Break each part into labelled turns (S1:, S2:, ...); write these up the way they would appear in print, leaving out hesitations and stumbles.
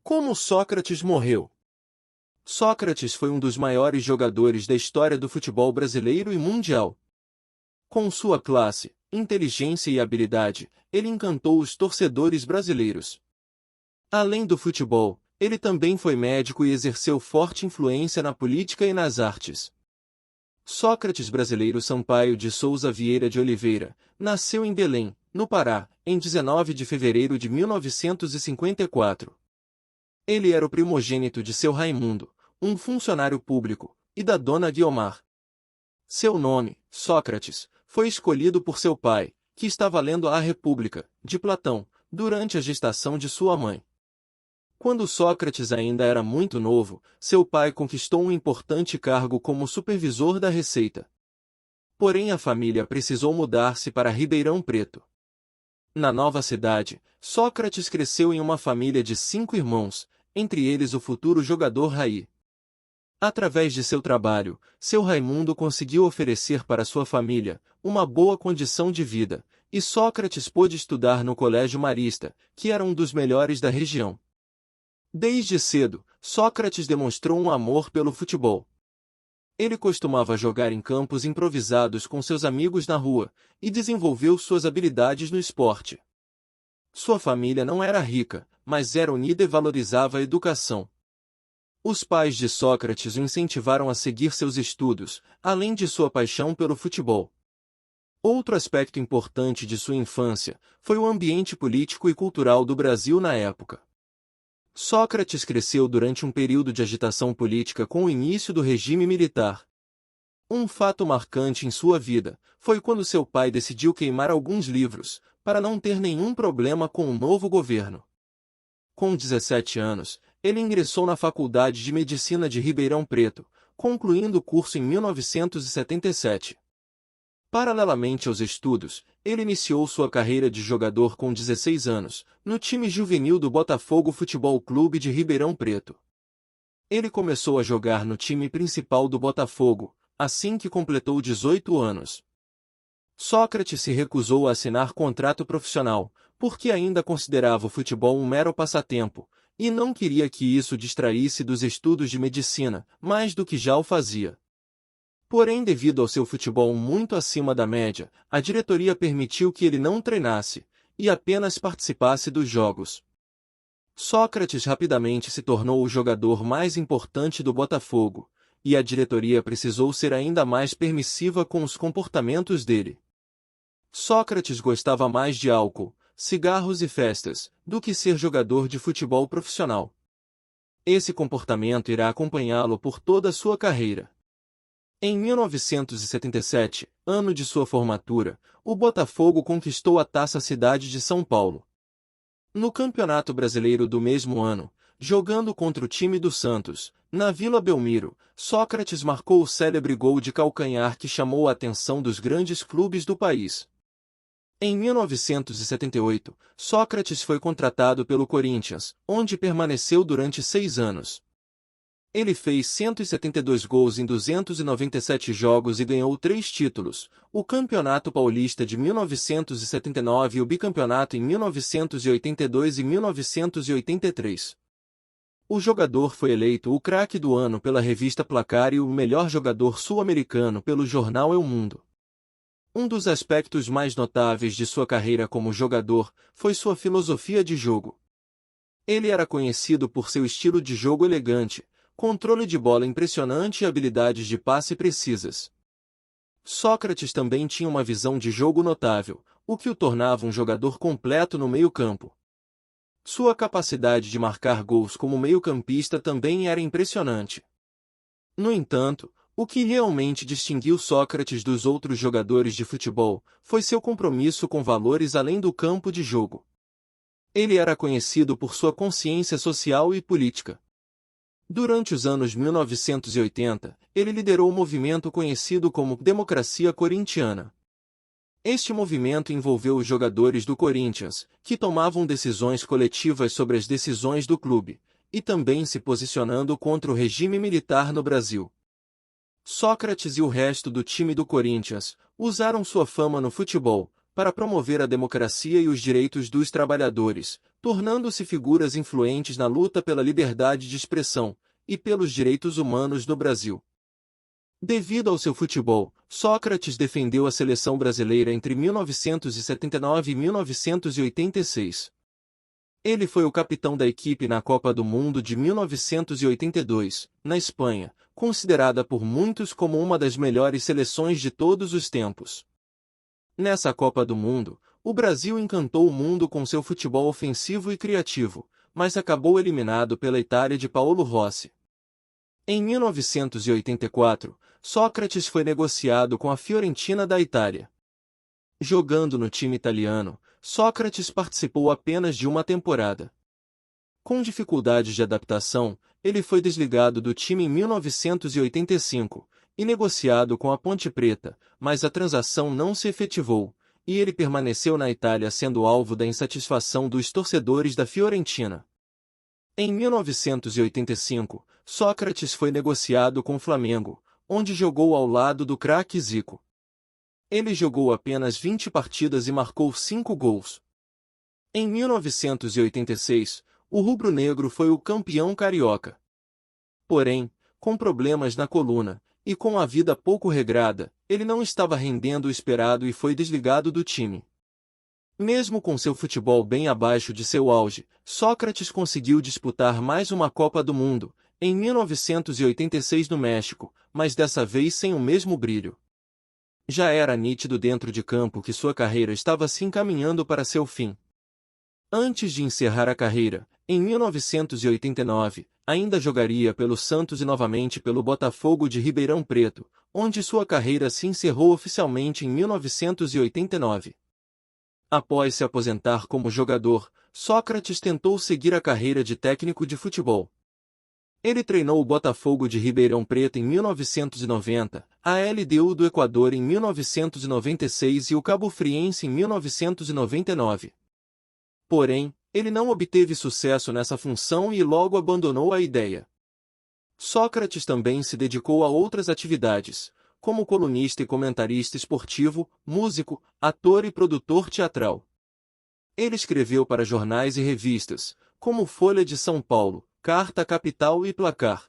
S1: Como Sócrates morreu? Sócrates foi um dos maiores jogadores da história do futebol brasileiro e mundial. Com sua classe, inteligência e habilidade, ele encantou os torcedores brasileiros. Além do futebol, ele também foi médico e exerceu forte influência na política e nas artes. Sócrates Brasileiro Sampaio de Souza Vieira de Oliveira, nasceu em Belém, no Pará, em 19 de fevereiro de 1954. Ele era o primogênito de seu Raimundo, um funcionário público, e da dona Guiomar. Seu nome, Sócrates, foi escolhido por seu pai, que estava lendo A República, de Platão, durante a gestação de sua mãe. Quando Sócrates ainda era muito novo, seu pai conquistou um importante cargo como supervisor da Receita. Porém a família precisou mudar-se para Ribeirão Preto. Na nova cidade, Sócrates cresceu em uma família de 5 irmãos, entre eles o futuro jogador Raí. Através de seu trabalho, seu Raimundo conseguiu oferecer para sua família uma boa condição de vida, e Sócrates pôde estudar no Colégio Marista, que era um dos melhores da região. Desde cedo, Sócrates demonstrou um amor pelo futebol. Ele costumava jogar em campos improvisados com seus amigos na rua, e desenvolveu suas habilidades no esporte. Sua família não era rica, mas era unida e valorizava a educação. Os pais de Sócrates o incentivaram a seguir seus estudos, além de sua paixão pelo futebol. Outro aspecto importante de sua infância foi o ambiente político e cultural do Brasil na época. Sócrates cresceu durante um período de agitação política com o início do regime militar. Um fato marcante em sua vida foi quando seu pai decidiu queimar alguns livros, para não ter nenhum problema com o novo governo. Com 17 anos, ele ingressou na Faculdade de Medicina de Ribeirão Preto, concluindo o curso em 1977. Paralelamente aos estudos, ele iniciou sua carreira de jogador com 16 anos, no time juvenil do Botafogo Futebol Clube de Ribeirão Preto. Ele começou a jogar no time principal do Botafogo, assim que completou 18 anos. Sócrates se recusou a assinar contrato profissional, porque ainda considerava o futebol um mero passatempo, e não queria que isso distraísse dos estudos de medicina, mais do que já o fazia. Porém, devido ao seu futebol muito acima da média, a diretoria permitiu que ele não treinasse, e apenas participasse dos jogos. Sócrates rapidamente se tornou o jogador mais importante do Botafogo, e a diretoria precisou ser ainda mais permissiva com os comportamentos dele. Sócrates gostava mais de álcool, cigarros e festas, do que ser jogador de futebol profissional. Esse comportamento irá acompanhá-lo por toda a sua carreira. Em 1977, ano de sua formatura, o Botafogo conquistou a Taça Cidade de São Paulo. No Campeonato Brasileiro do mesmo ano, jogando contra o time do Santos, na Vila Belmiro, Sócrates marcou o célebre gol de calcanhar que chamou a atenção dos grandes clubes do país. Em 1978, Sócrates foi contratado pelo Corinthians, onde permaneceu durante 6 anos. Ele fez 172 gols em 297 jogos e ganhou 3 títulos, o Campeonato Paulista de 1979 e o Bicampeonato em 1982 e 1983. O jogador foi eleito o craque do ano pela revista Placar e o melhor jogador sul-americano pelo jornal El Mundo. Um dos aspectos mais notáveis de sua carreira como jogador foi sua filosofia de jogo. Ele era conhecido por seu estilo de jogo elegante, controle de bola impressionante e habilidades de passe precisas. Sócrates também tinha uma visão de jogo notável, o que o tornava um jogador completo no meio-campo. Sua capacidade de marcar gols como meio-campista também era impressionante. No entanto, o que realmente distinguiu Sócrates dos outros jogadores de futebol foi seu compromisso com valores além do campo de jogo. Ele era conhecido por sua consciência social e política. Durante os anos 1980, ele liderou o movimento conhecido como Democracia Corintiana. Este movimento envolveu os jogadores do Corinthians, que tomavam decisões coletivas sobre as decisões do clube, e também se posicionando contra o regime militar no Brasil. Sócrates e o resto do time do Corinthians usaram sua fama no futebol para promover a democracia e os direitos dos trabalhadores, tornando-se figuras influentes na luta pela liberdade de expressão e pelos direitos humanos no Brasil. Devido ao seu futebol, Sócrates defendeu a seleção brasileira entre 1979 e 1986. Ele foi o capitão da equipe na Copa do Mundo de 1982, na Espanha, considerada por muitos como uma das melhores seleções de todos os tempos. Nessa Copa do Mundo, o Brasil encantou o mundo com seu futebol ofensivo e criativo, mas acabou eliminado pela Itália de Paolo Rossi. Em 1984, Sócrates foi negociado com a Fiorentina da Itália. Jogando no time italiano, Sócrates participou apenas de uma temporada. Com dificuldades de adaptação, ele foi desligado do time em 1985 e negociado com a Ponte Preta, mas a transação não se efetivou, e ele permaneceu na Itália sendo alvo da insatisfação dos torcedores da Fiorentina. Em 1985, Sócrates foi negociado com o Flamengo, onde jogou ao lado do craque Zico. Ele jogou apenas 20 partidas e marcou 5 gols. Em 1986, o rubro-negro foi o campeão carioca. Porém, com problemas na coluna, e com a vida pouco regrada, ele não estava rendendo o esperado e foi desligado do time. Mesmo com seu futebol bem abaixo de seu auge, Sócrates conseguiu disputar mais uma Copa do Mundo, em 1986 no México, mas dessa vez sem o mesmo brilho. Já era nítido dentro de campo que sua carreira estava se encaminhando para seu fim. Antes de encerrar a carreira, em 1989, ainda jogaria pelo Santos e novamente pelo Botafogo de Ribeirão Preto, onde sua carreira se encerrou oficialmente em 1989. Após se aposentar como jogador, Sócrates tentou seguir a carreira de técnico de futebol. Ele treinou o Botafogo de Ribeirão Preto em 1990, a LDU do Equador em 1996 e o Cabo Friense em 1999. Porém, ele não obteve sucesso nessa função e logo abandonou a ideia. Sócrates também se dedicou a outras atividades, como colunista e comentarista esportivo, músico, ator e produtor teatral. Ele escreveu para jornais e revistas, como Folha de São Paulo, Carta Capital e Placar.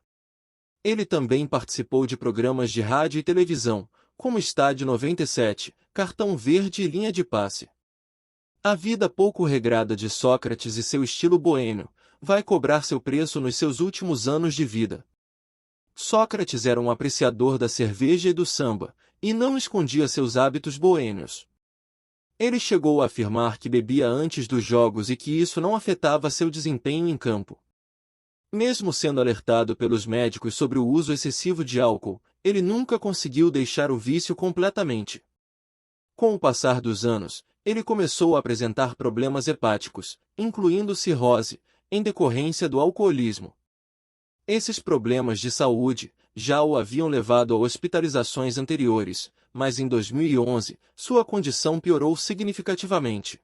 S1: Ele também participou de programas de rádio e televisão, como Estádio 97, Cartão Verde e Linha de Passe. A vida pouco regrada de Sócrates e seu estilo boêmio vai cobrar seu preço nos seus últimos anos de vida. Sócrates era um apreciador da cerveja e do samba, e não escondia seus hábitos boêmios. Ele chegou a afirmar que bebia antes dos jogos e que isso não afetava seu desempenho em campo. Mesmo sendo alertado pelos médicos sobre o uso excessivo de álcool, ele nunca conseguiu deixar o vício completamente. Com o passar dos anos, ele começou a apresentar problemas hepáticos, incluindo cirrose, em decorrência do alcoolismo. Esses problemas de saúde já o haviam levado a hospitalizações anteriores, mas em 2011, sua condição piorou significativamente.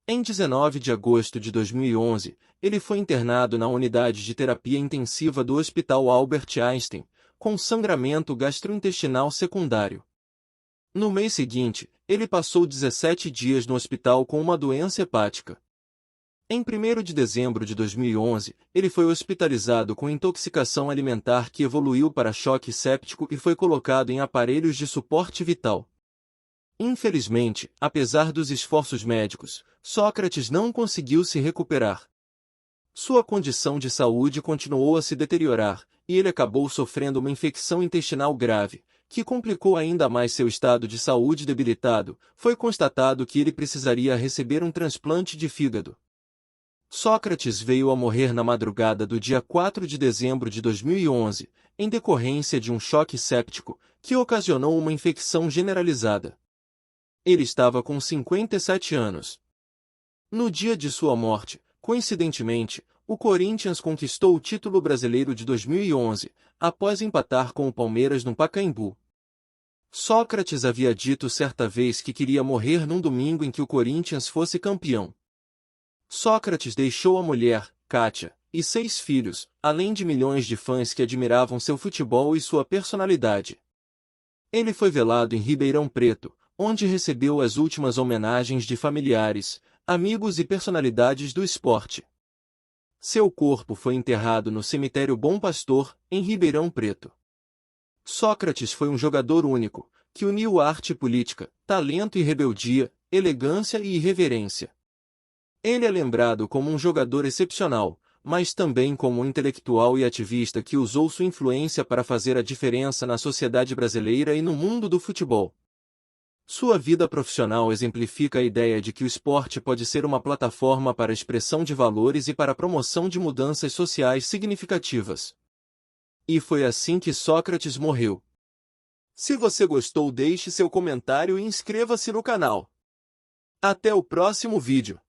S1: Em 19 de agosto de 2011, ele foi internado na unidade de terapia intensiva do Hospital Albert Einstein, com sangramento gastrointestinal secundário. No mês seguinte, ele passou 17 dias no hospital com uma doença hepática. Em 1º de dezembro de 2011, ele foi hospitalizado com intoxicação alimentar que evoluiu para choque séptico e foi colocado em aparelhos de suporte vital. Infelizmente, apesar dos esforços médicos, Sócrates não conseguiu se recuperar. Sua condição de saúde continuou a se deteriorar, e ele acabou sofrendo uma infecção intestinal grave, que complicou ainda mais seu estado de saúde debilitado. Foi constatado que ele precisaria receber um transplante de fígado. Sócrates veio a morrer na madrugada do dia 4 de dezembro de 2011, em decorrência de um choque séptico, que ocasionou uma infecção generalizada. Ele estava com 57 anos. No dia de sua morte, coincidentemente, o Corinthians conquistou o título brasileiro de 2011, após empatar com o Palmeiras no Pacaembu. Sócrates havia dito certa vez que queria morrer num domingo em que o Corinthians fosse campeão. Sócrates deixou a mulher, Kátia, e 6 filhos, além de milhões de fãs que admiravam seu futebol e sua personalidade. Ele foi velado em Ribeirão Preto, onde recebeu as últimas homenagens de familiares, amigos e personalidades do esporte. Seu corpo foi enterrado no cemitério Bom Pastor, em Ribeirão Preto. Sócrates foi um jogador único, que uniu arte e política, talento e rebeldia, elegância e irreverência. Ele é lembrado como um jogador excepcional, mas também como um intelectual e ativista que usou sua influência para fazer a diferença na sociedade brasileira e no mundo do futebol. Sua vida profissional exemplifica a ideia de que o esporte pode ser uma plataforma para a expressão de valores e para a promoção de mudanças sociais significativas. E foi assim que Sócrates morreu. Se você gostou, deixe seu comentário e inscreva-se no canal. Até o próximo vídeo.